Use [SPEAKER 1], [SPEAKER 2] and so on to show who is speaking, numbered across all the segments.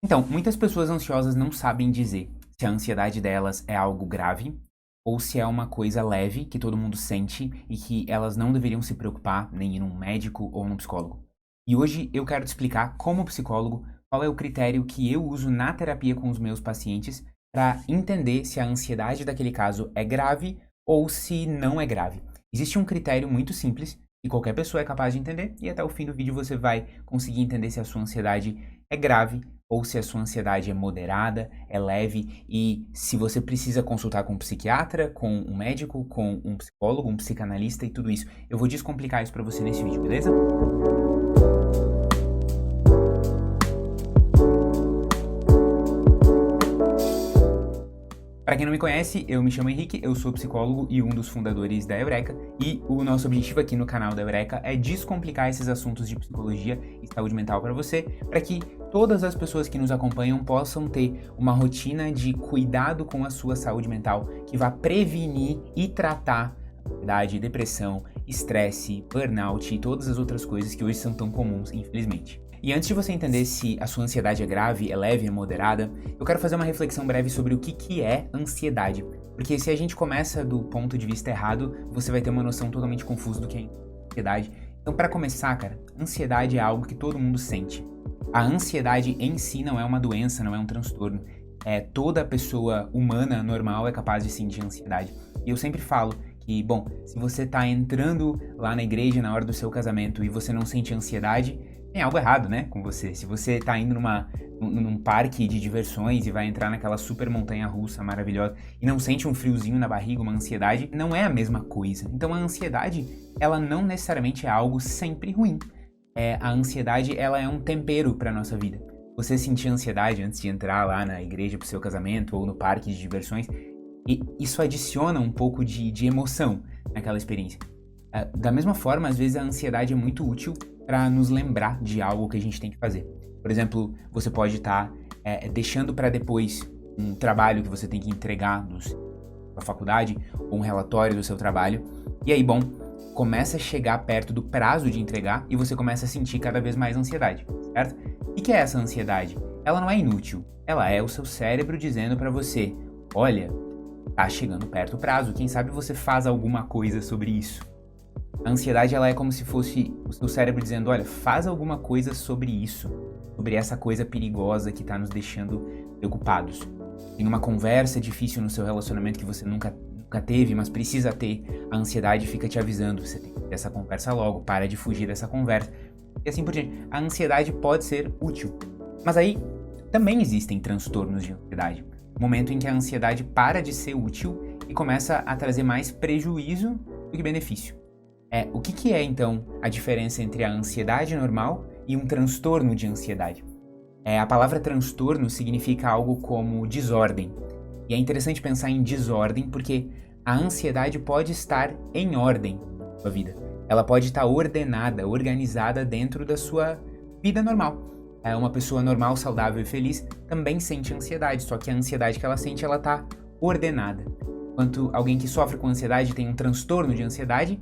[SPEAKER 1] Então, muitas pessoas ansiosas não sabem dizer se a ansiedade delas é algo grave ou se é uma coisa leve que todo mundo sente e que elas não deveriam se preocupar nem ir num médico ou num psicólogo. E hoje eu quero te explicar, como psicólogo, qual é o critério que eu uso na terapia com os meus pacientes para entender se a ansiedade daquele caso é grave ou se não é grave. Existe um critério muito simples que qualquer pessoa é capaz de entender e até o fim do vídeo você vai conseguir entender se a sua ansiedade é grave ou se a sua ansiedade é moderada, é leve e se você precisa consultar com um psiquiatra, com um médico, com um psicólogo, um psicanalista e tudo isso. Eu vou descomplicar isso pra você nesse vídeo, beleza? Para quem não me conhece, eu me chamo Henrique, eu sou psicólogo e um dos fundadores da Eureka, e o nosso objetivo aqui no canal da Eureka é descomplicar esses assuntos de psicologia e saúde mental para você, para que todas as pessoas que nos acompanham possam ter uma rotina de cuidado com a sua saúde mental que vá prevenir e tratar ansiedade, depressão, estresse, burnout e todas as outras coisas que hoje são tão comuns, infelizmente. E antes de você entender se a sua ansiedade é grave, é leve, é moderada, eu quero fazer uma reflexão breve sobre o que é ansiedade. Porque se a gente começa do ponto de vista errado, você vai ter uma noção totalmente confusa do que é ansiedade. Então, para começar, cara, ansiedade é algo que todo mundo sente. A ansiedade em si não é uma doença, não é um transtorno. Toda pessoa humana normal é capaz de sentir ansiedade. E eu sempre falo que, bom, se você tá entrando lá na igreja na hora do seu casamento e você não sente ansiedade, tem algo errado, né, com você. Se você tá indo num parque de diversões e vai entrar naquela super montanha-russa maravilhosa e não sente um friozinho na barriga, uma ansiedade, não é a mesma coisa. Então a ansiedade, ela não necessariamente é algo sempre ruim. A ansiedade, ela é um tempero pra nossa vida. Você sentir ansiedade antes de entrar lá na igreja pro seu casamento ou no parque de diversões, e isso adiciona um pouco de emoção naquela experiência. Da mesma forma, às vezes a ansiedade é muito útil para nos lembrar de algo que a gente tem que fazer. Por exemplo, você pode estar deixando para depois um trabalho que você tem que entregar na sua faculdade, ou um relatório do seu trabalho, e aí, bom, começa a chegar perto do prazo de entregar e você começa a sentir cada vez mais ansiedade, certo? E o que é essa ansiedade? Ela não é inútil, ela é o seu cérebro dizendo para você, olha, tá chegando perto o prazo, quem sabe você faz alguma coisa sobre isso. A ansiedade, ela é como se fosse o seu cérebro dizendo, olha, faz alguma coisa sobre isso, sobre essa coisa perigosa que tá nos deixando preocupados. Tem uma conversa difícil no seu relacionamento que você nunca teve, mas precisa ter. A ansiedade fica te avisando, você tem que ter essa conversa logo, para de fugir dessa conversa. E assim por diante. A ansiedade pode ser útil, mas aí também existem transtornos de ansiedade. O momento em que a ansiedade para de ser útil e começa a trazer mais prejuízo do que benefício. O que é, então, a diferença entre a ansiedade normal e um transtorno de ansiedade? A palavra transtorno significa algo como desordem. E é interessante pensar em desordem porque a ansiedade pode estar em ordem na sua vida. Ela pode estar ordenada, organizada dentro da sua vida normal. Uma pessoa normal, saudável e feliz também sente ansiedade, só que a ansiedade que ela sente, ela está ordenada. Enquanto alguém que sofre com ansiedade tem um transtorno de ansiedade,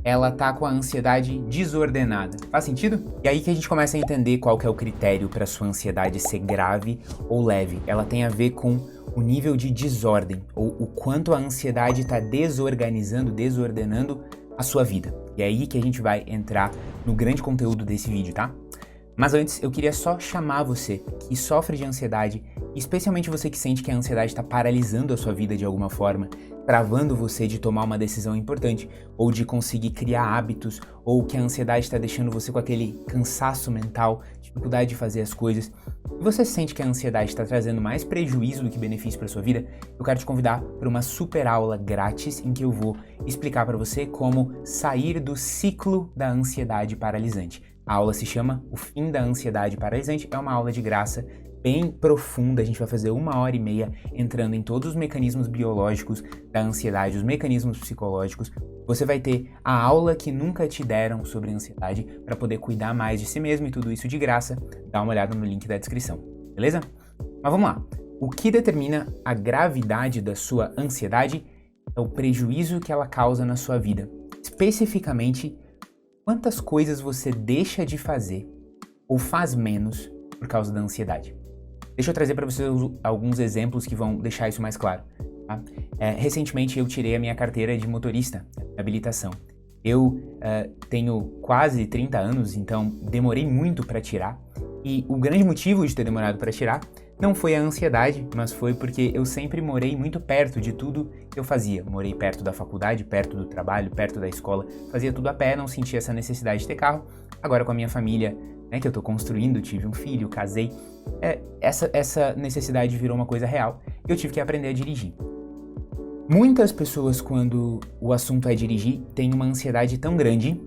[SPEAKER 1] ela tá com a ansiedade desordenada. Faz sentido? E aí que a gente começa a entender qual que é o critério para sua ansiedade ser grave ou leve. Ela tem a ver com o nível de desordem, ou o quanto a ansiedade está desordenando a sua vida. E é aí que a gente vai entrar no grande conteúdo desse vídeo, tá? Mas antes, eu queria só chamar você que sofre de ansiedade, especialmente você que sente que a ansiedade está paralisando a sua vida de alguma forma, travando você de tomar uma decisão importante, ou de conseguir criar hábitos, ou que a ansiedade está deixando você com aquele cansaço mental, dificuldade de fazer as coisas, e você sente que a ansiedade está trazendo mais prejuízo do que benefício para sua vida, eu quero te convidar para uma super aula grátis em que eu vou explicar para você como sair do ciclo da ansiedade paralisante. A aula se chama O Fim da Ansiedade Paralisante, é uma aula de graça, bem profunda, a gente vai fazer 1h30 entrando em todos os mecanismos biológicos da ansiedade, os mecanismos psicológicos. Você vai ter a aula que nunca te deram sobre ansiedade para poder cuidar mais de si mesmo e tudo isso de graça. Dá uma olhada no link da descrição, beleza? Mas vamos lá. O que determina a gravidade da sua ansiedade é o prejuízo que ela causa na sua vida. Especificamente, quantas coisas você deixa de fazer ou faz menos por causa da ansiedade. Deixa eu trazer para vocês alguns exemplos que vão deixar isso mais claro. Tá? Recentemente eu tirei a minha carteira de motorista, habilitação. Eu tenho quase 30 anos, então demorei muito para tirar. E o grande motivo de ter demorado para tirar não foi a ansiedade, mas foi porque eu sempre morei muito perto de tudo que eu fazia. Morei perto da faculdade, perto do trabalho, perto da escola. Fazia tudo a pé, não sentia essa necessidade de ter carro. Agora com a minha família, né, que eu tô construindo, tive um filho, casei, essa necessidade virou uma coisa real. Eu tive que aprender a dirigir. Muitas pessoas, quando o assunto é dirigir, têm uma ansiedade tão grande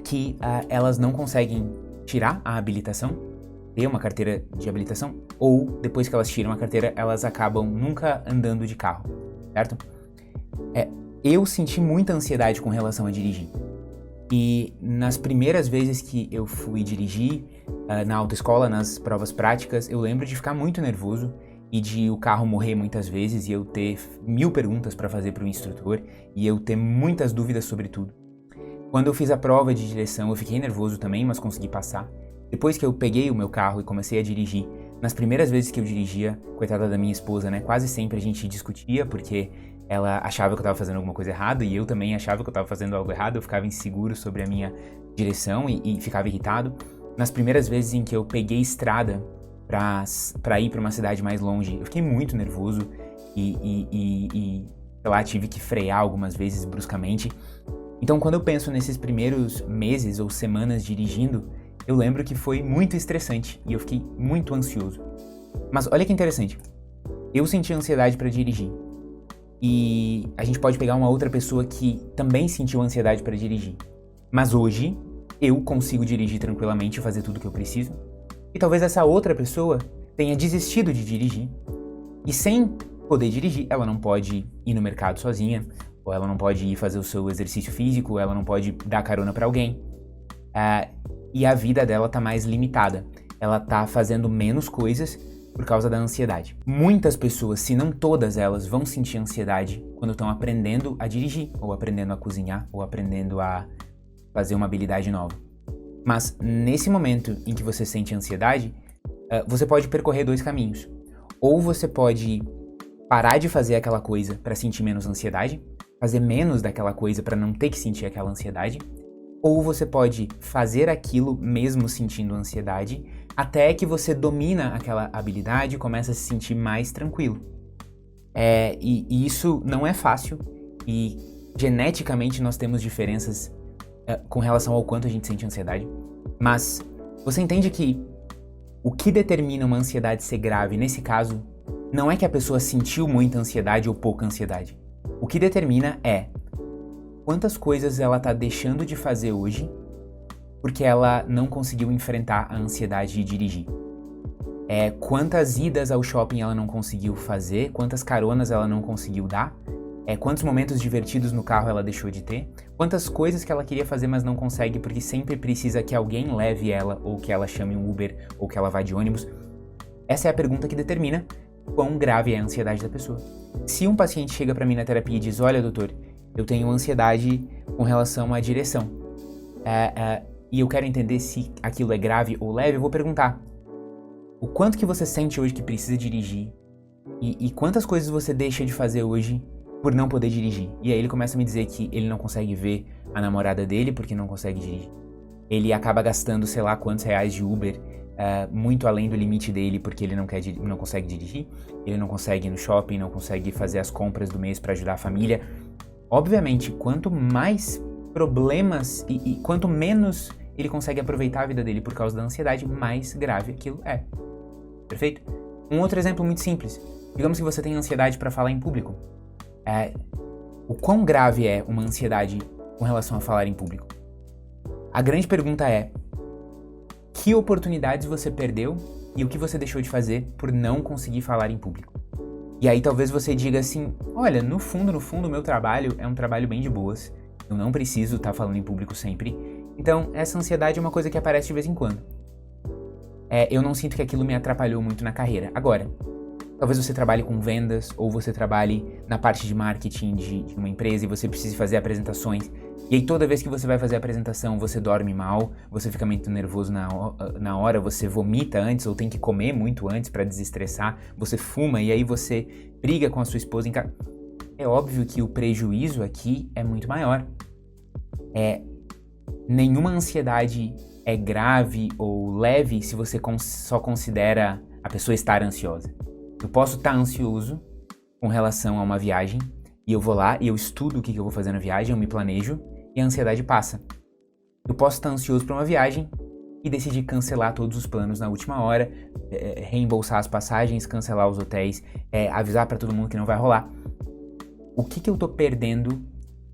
[SPEAKER 1] que elas não conseguem tirar a habilitação, ter uma carteira de habilitação, ou depois que elas tiram a carteira, elas acabam nunca andando de carro, certo? Eu senti muita ansiedade com relação a dirigir. E nas primeiras vezes que eu fui dirigir, na autoescola, nas provas práticas, eu lembro de ficar muito nervoso e de o carro morrer muitas vezes e eu ter 1000 perguntas para fazer para o instrutor e eu ter muitas dúvidas sobre tudo. Quando eu fiz a prova de direção, eu fiquei nervoso também, mas consegui passar. Depois que eu peguei o meu carro e comecei a dirigir, nas primeiras vezes que eu dirigia, coitada da minha esposa, né, quase sempre a gente discutia porque ela achava que eu estava fazendo alguma coisa errada e eu também achava que eu estava fazendo algo errado, eu ficava inseguro sobre a minha direção e ficava irritado. Nas primeiras vezes em que eu peguei estrada para ir para uma cidade mais longe, eu fiquei muito nervoso e sei lá, tive que frear algumas vezes bruscamente. Então, quando eu penso nesses primeiros meses ou semanas dirigindo, eu lembro que foi muito estressante e eu fiquei muito ansioso. Mas olha que interessante, eu senti ansiedade para dirigir. E a gente pode pegar uma outra pessoa que também sentiu ansiedade para dirigir. Mas hoje, eu consigo dirigir tranquilamente e fazer tudo o que eu preciso. E talvez essa outra pessoa tenha desistido de dirigir. E sem poder dirigir, ela não pode ir no mercado sozinha, ou ela não pode ir fazer o seu exercício físico, ou ela não pode dar carona para alguém. E a vida dela tá mais limitada. Ela tá fazendo menos coisas por causa da ansiedade. Muitas pessoas, se não todas elas, vão sentir ansiedade quando estão aprendendo a dirigir, ou aprendendo a cozinhar, ou aprendendo a fazer uma habilidade nova. Mas nesse momento em que você sente ansiedade, você pode percorrer 2 caminhos. Ou você pode parar de fazer aquela coisa para sentir menos ansiedade, fazer menos daquela coisa para não ter que sentir aquela ansiedade, ou você pode fazer aquilo mesmo sentindo ansiedade, até que você domina aquela habilidade e começa a se sentir mais tranquilo. E isso não é fácil, e geneticamente nós temos diferenças com relação ao quanto a gente sente ansiedade, mas você entende que o que determina uma ansiedade ser grave, nesse caso, não é que a pessoa sentiu muita ansiedade ou pouca ansiedade. O que determina é quantas coisas ela tá deixando de fazer hoje porque ela não conseguiu enfrentar a ansiedade de dirigir. Quantas idas ao shopping ela não conseguiu fazer, quantas caronas ela não conseguiu dar, quantos momentos divertidos no carro ela deixou de ter, quantas coisas que ela queria fazer mas não consegue porque sempre precisa que alguém leve ela, ou que ela chame um Uber, ou que ela vá de ônibus. Essa é a pergunta que determina quão grave é a ansiedade da pessoa. Se um paciente chega para mim na terapia e diz, olha doutor, eu tenho ansiedade com relação à direção, e eu quero entender se aquilo é grave ou leve, eu vou perguntar, o quanto que você sente hoje que precisa dirigir, e quantas coisas você deixa de fazer hoje por não poder dirigir? E aí ele começa a me dizer que ele não consegue ver a namorada dele porque não consegue dirigir. Ele acaba gastando sei lá quantos reais de Uber, muito além do limite dele porque ele não consegue dirigir, ele não consegue ir no shopping, não consegue fazer as compras do mês para ajudar a família. Obviamente, quanto mais problemas e quanto menos ele consegue aproveitar a vida dele por causa da ansiedade, mais grave aquilo é. Perfeito? Um outro exemplo muito simples. Digamos que você tem ansiedade para falar em público. O quão grave é uma ansiedade com relação a falar em público? A grande pergunta é, que oportunidades você perdeu e o que você deixou de fazer por não conseguir falar em público? E aí talvez você diga assim, olha, no fundo, o meu trabalho é um trabalho bem de boas, eu não preciso estar falando em público sempre, então essa ansiedade é uma coisa que aparece de vez em quando. Eu não sinto que aquilo me atrapalhou muito na carreira. Agora, Talvez você trabalhe com vendas, ou você trabalhe na parte de marketing de uma empresa e você precise fazer apresentações. E aí toda vez que você vai fazer a apresentação, você dorme mal, você fica muito nervoso na hora, você vomita antes ou tem que comer muito antes para desestressar, você fuma e aí você briga com a sua esposa em casa. É óbvio que o prejuízo aqui é muito maior. Nenhuma ansiedade é grave ou leve se você só considera a pessoa estar ansiosa. Eu posso estar ansioso com relação a uma viagem e eu vou lá e eu estudo o que eu vou fazer na viagem, eu me planejo e a ansiedade passa. Eu posso estar ansioso para uma viagem e decidir cancelar todos os planos na última hora, reembolsar as passagens, cancelar os hotéis, avisar para todo mundo que não vai rolar. O que eu tô perdendo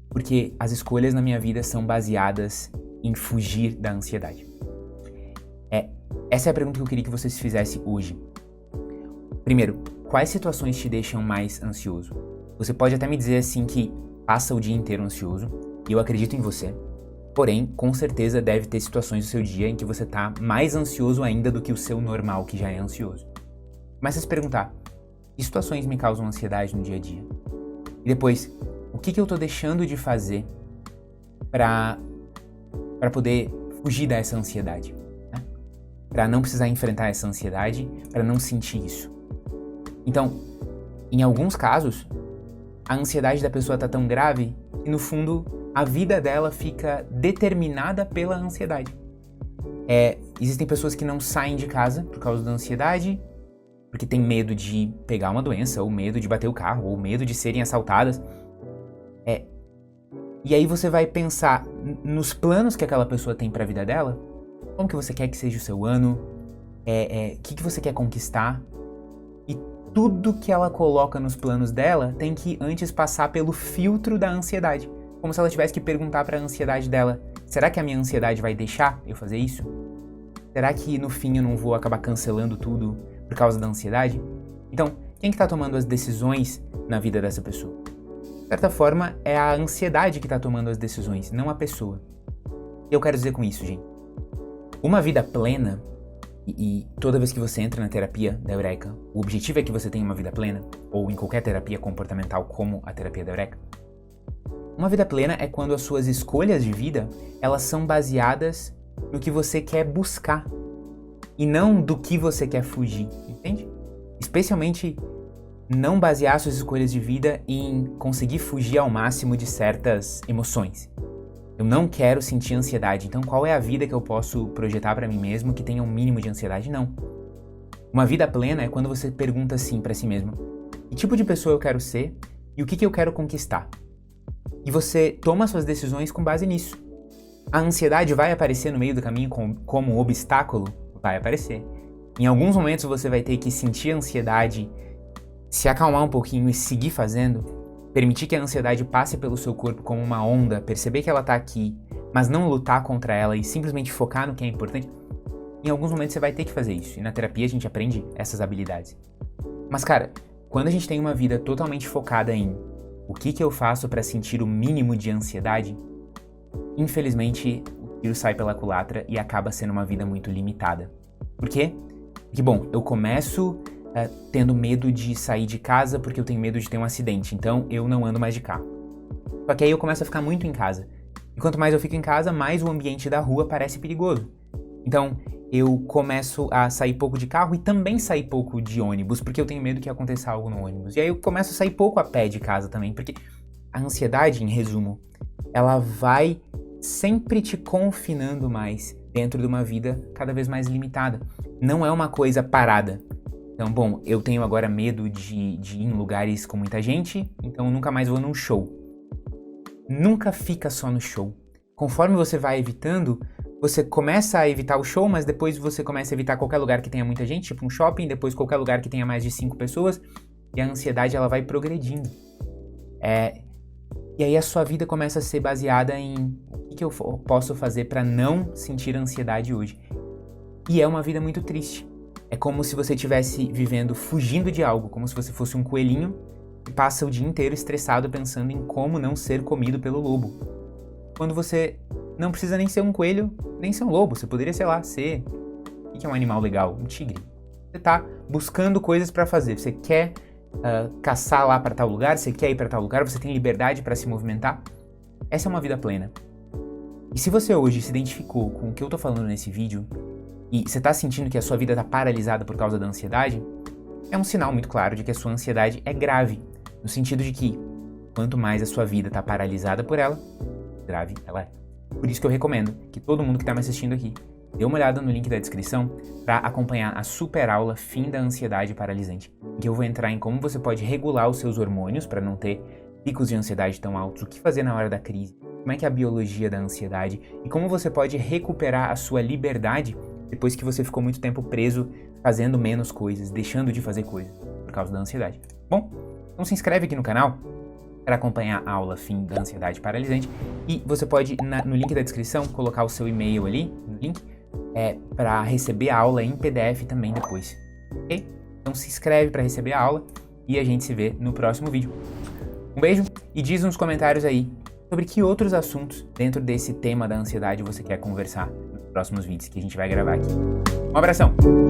[SPEAKER 1] porque as escolhas na minha vida são baseadas em fugir da ansiedade? Essa é a pergunta que eu queria que você se fizesse hoje. Primeiro, quais situações te deixam mais ansioso? Você pode até me dizer assim que passa o dia inteiro ansioso, e eu acredito em você. Porém, com certeza deve ter situações do seu dia em que você tá mais ansioso ainda do que o seu normal, que já é ansioso. Começa a se perguntar, que situações me causam ansiedade no dia a dia? E depois, o que eu tô deixando de fazer para poder fugir dessa ansiedade? Né? Para não precisar enfrentar essa ansiedade, para não sentir isso. Então, em alguns casos, a ansiedade da pessoa tá tão grave que, no fundo, a vida dela fica determinada pela ansiedade. Existem pessoas que não saem de casa por causa da ansiedade, porque tem medo de pegar uma doença, ou medo de bater o carro, ou medo de serem assaltadas. E aí você vai pensar nos planos que aquela pessoa tem para a vida dela, como que você quer que seja o seu ano, o que você quer conquistar, e tudo que ela coloca nos planos dela tem que antes passar pelo filtro da ansiedade. Como se ela tivesse que perguntar para a ansiedade dela, será que a minha ansiedade vai deixar eu fazer isso? Será que no fim eu não vou acabar cancelando tudo por causa da ansiedade? Então, quem que tá tomando as decisões na vida dessa pessoa? De certa forma, é a ansiedade que tá tomando as decisões, não a pessoa. O que eu quero dizer com isso, gente? Uma vida plena, e toda vez que você entra na terapia da Eureka, o objetivo é que você tenha uma vida plena, ou em qualquer terapia comportamental como a terapia da Eureka. Uma vida plena é quando as suas escolhas de vida, elas são baseadas no que você quer buscar, e não do que você quer fugir, entende? Especialmente não basear suas escolhas de vida em conseguir fugir ao máximo de certas emoções. Eu não quero sentir ansiedade, então qual é a vida que eu posso projetar para mim mesmo que tenha um mínimo de ansiedade? Não. Uma vida plena é quando você pergunta assim para si mesmo, que tipo de pessoa eu quero ser e o que eu quero conquistar? E você toma suas decisões com base nisso. A ansiedade vai aparecer no meio do caminho como um obstáculo? Vai aparecer. Em alguns momentos você vai ter que sentir a ansiedade, se acalmar um pouquinho e seguir fazendo, permitir que a ansiedade passe pelo seu corpo como uma onda, perceber que ela tá aqui, mas não lutar contra ela e simplesmente focar no que é importante. Em alguns momentos você vai ter que fazer isso, e na terapia a gente aprende essas habilidades. Mas cara, quando a gente tem uma vida totalmente focada em o que eu faço para sentir o mínimo de ansiedade, infelizmente o tiro sai pela culatra e acaba sendo uma vida muito limitada. Por quê? Porque, bom, eu começo tendo medo de sair de casa porque eu tenho medo de ter um acidente, então eu não ando mais de carro. Só que aí eu começo a ficar muito em casa. E quanto mais eu fico em casa, mais o ambiente da rua parece perigoso. Então eu começo a sair pouco de carro e também sair pouco de ônibus, porque eu tenho medo que aconteça algo no ônibus. E aí eu começo a sair pouco a pé de casa também, porque a ansiedade, em resumo, ela vai sempre te confinando mais dentro de uma vida cada vez mais limitada. Não é uma coisa parada. Então, bom, eu tenho agora medo de ir em lugares com muita gente, então eu nunca mais vou num show. Nunca fica só no show. Conforme você vai evitando, você começa a evitar o show, mas depois você começa a evitar qualquer lugar que tenha muita gente, tipo um shopping, depois qualquer lugar que tenha mais de 5 pessoas, e a ansiedade ela vai progredindo. E aí a sua vida começa a ser baseada em o que eu posso fazer para não sentir ansiedade hoje. E é uma vida muito triste. É como se você estivesse vivendo fugindo de algo, como se você fosse um coelhinho que passa o dia inteiro estressado pensando em como não ser comido pelo lobo. Quando você não precisa nem ser um coelho, nem ser um lobo. Você poderia, sei lá, ser... O que é um animal legal? Um tigre. Você tá buscando coisas para fazer, você quer caçar lá para tal lugar, você quer ir para tal lugar, você tem liberdade para se movimentar. Essa é uma vida plena. E se você hoje se identificou com o que eu tô falando nesse vídeo e você tá sentindo que a sua vida tá paralisada por causa da ansiedade, é um sinal muito claro de que a sua ansiedade é grave, no sentido de que quanto mais a sua vida tá paralisada por ela, grave ela é. Por isso que eu recomendo que todo mundo que tá me assistindo aqui dê uma olhada no link da descrição para acompanhar a super aula Fim da Ansiedade Paralisante, em que eu vou entrar em como você pode regular os seus hormônios para não ter picos de ansiedade tão altos, o que fazer na hora da crise, como é que é a biologia da ansiedade e como você pode recuperar a sua liberdade depois que você ficou muito tempo preso fazendo menos coisas, deixando de fazer coisas por causa da ansiedade. Bom, então se inscreve aqui no canal para acompanhar a aula Fim da Ansiedade Paralisante e você pode, no link da descrição, colocar o seu e-mail ali, no link, para receber a aula em PDF também depois, ok? Então se inscreve para receber a aula e a gente se vê no próximo vídeo. Um beijo e diz nos comentários aí sobre que outros assuntos dentro desse tema da ansiedade você quer conversar nos próximos vídeos que a gente vai gravar aqui. Um abração!